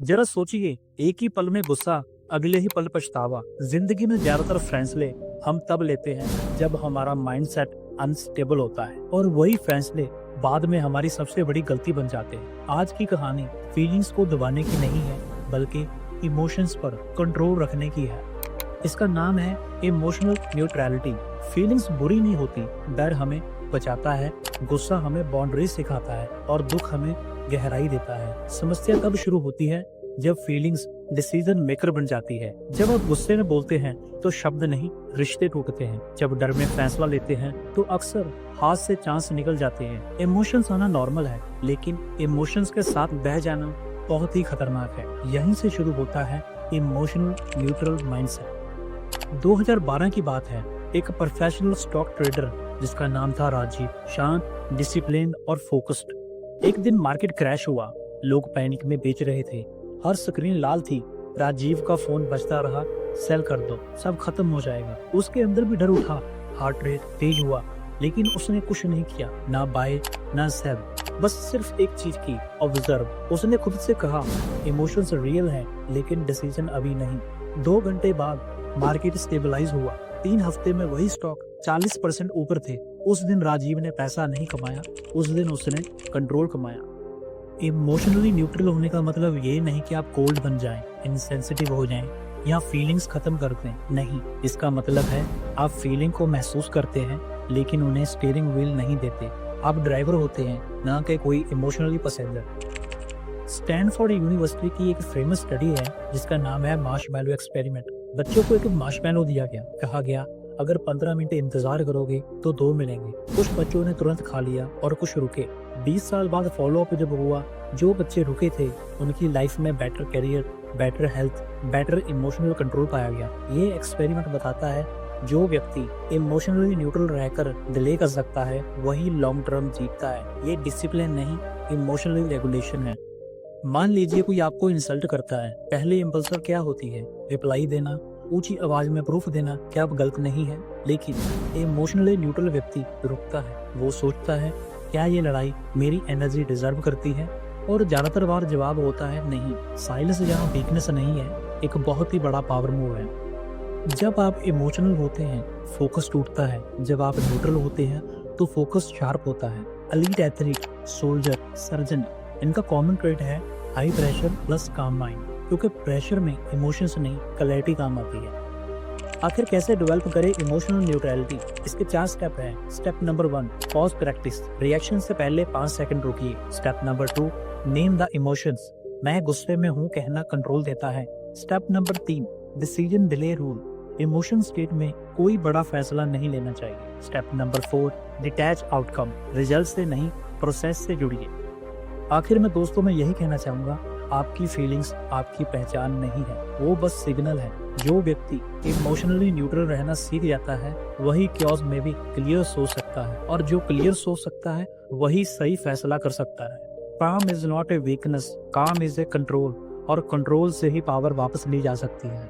जरा सोचिए, एक ही पल में गुस्सा, अगले ही पल पछतावा। जिंदगी में ज्यादातर फैसले हम तब लेते हैं जब हमारा माइंडसेट अनस्टेबल होता है, और वही फैसले बाद में हमारी सबसे बड़ी गलती बन जाते हैं। आज की कहानी फीलिंग्स को दबाने की नहीं है, बल्कि इमोशंस पर कंट्रोल रखने की है। इसका नाम है इमोशनल न्यूट्रलिटी। फीलिंग्स बुरी नहीं होती, डर हमें बचाता है, गुस्सा हमें बाउंड्री सिखाता है, और दुख हमें गहराई देता है। समस्या तब शुरू होती है जब फीलिंग्स डिसीजन मेकर बन जाती है। जब आप गुस्से में बोलते हैं तो शब्द नहीं, रिश्ते टूटते हैं। जब डर में फैसला लेते हैं तो अक्सर हाथ से चांस निकल जाते हैं। इमोशंस आना नॉर्मल है, लेकिन इमोशंस के साथ बह जाना बहुत ही खतरनाक है। यहीं से शुरू होता है इमोशनल न्यूट्रल माइंडसेट। 2012 की बात है। एक प्रोफेशनल स्टॉक ट्रेडर जिसका नाम था राजीव, शांत, डिसिप्लिन्ड और फोकस्ड। एक दिन मार्केट क्रैश हुआ, लोग पैनिक में बेच रहे थे, हर स्क्रीन लाल थी। राजीव का फोन बजता रहा, सेल कर दो, सब खत्म हो जाएगा। उसके अंदर भी डर उठा, हार्ट रेट तेज हुआ, लेकिन उसने कुछ नहीं किया, ना बाय ना सेल, बस सिर्फ एक चीज की, ऑब्जर्व। उसने खुद से कहा, इमोशंस रियल हैं, लेकिन डिसीजन अभी नहीं। 2 घंटे बाद मार्केट स्टेबलाइज हुआ। 3 हफ्ते में वही स्टॉक 40% ऊपर थे। उस दिन राजीव ने पैसा नहीं कमाया, उस दिन उसने कंट्रोल कमाया। इमोशनली न्यूट्रल होने का मतलब ये नहीं कि आप कोल्ड बन जाएं, इनसेंसिटिव हो जाएं या फीलिंग्स खत्म कर दें। नहीं, इसका मतलब है आप फीलिंग को महसूस करते हैं, लेकिन उन्हें स्टीयरिंग व्हील नहीं देते। आप ड्राइवर होते हैं, ना कि कोई इमोशनली पैसेंजर। स्टैनफोर्ड यूनिवर्सिटी की एक फेमस स्टडी है जिसका नाम है मार्शमैलो एक्सपेरिमेंट। बच्चों को एक मार्शमैलो दिया गया, कहा गया अगर 15 मिनट इंतजार करोगे तो 2 मिलेंगे। कुछ बच्चों ने तुरंत खा लिया और कुछ रुके। 20 साल बाद फॉलोअप जब हुआ, जो बच्चे रुके थे उनकी लाइफ में better career, better health, better emotional control पाया गया। ये एक्सपेरिमेंट बताता है जो व्यक्ति इमोशनली न्यूट्रल रहकर डिले कर सकता है वही लॉन्ग टर्म जीतता है। ये डिसिप्लिन नहीं, इमोशनल रेगुलेशन है। मान लीजिए कोई आपको इंसल्ट करता है, पहले इम्पल्स क्या होती है? रिप्लाई देना, ऊंची आवाज में प्रूफ देना कि आप गलत नहीं है। लेकिन इमोशनली न्यूट्रल व्यक्ति रुकता है, वो सोचता है क्या ये लड़ाई मेरी एनर्जी डिजर्व करती है, और ज्यादातर बार जवाब होता है नहीं। साइलेंस जहाँ वीकनेस नहीं है, एक बहुत ही बड़ा पावर मूव है। जब आप इमोशनल होते हैं फोकस टूटता है, जब आप न्यूट्रल होते हैं तो फोकस शार्प होता है। एलीट एथलीट, सोल्जर, सर्जन, इनका कॉमन ट्रेट है हाई प्रेशर प्लस काम माइंड, क्योंकि प्रेशर में इमोशंस नहीं, क्लैरिटी काम आती है। आखिर कैसे डेवलप करें इमोशनल न्यूट्रलिटी? इसके 4 स्टेप हैं। Step number 1, pause practice. Reaction से पहले 5 सेकंड रुकिए। Step number 2, name the emotions. मैं गुस्से में हूँ कहना कंट्रोल देता है। Step number 3, decision delay rule. Emotion state में कोई बड़ा फैसला नहीं लेना चाहिए। Step number 4, detach outcome. Result से नहीं, प्रोसेस से जुड़िए। आखिर में दोस्तों मैं यही कहना चाहूंगा, आपकी फीलिंग्स आपकी पहचान नहीं है, वो बस सिग्नल है। जो व्यक्ति इमोशनली न्यूट्रल रहना सीख जाता है वही क्योस में भी क्लियर सोच सकता है, और जो क्लियर सोच सकता है वही सही फैसला कर सकता है। काम इज नॉट ए वीकनेस, काम इज ए कंट्रोल, और कंट्रोल से ही पावर वापस ली जा सकती है।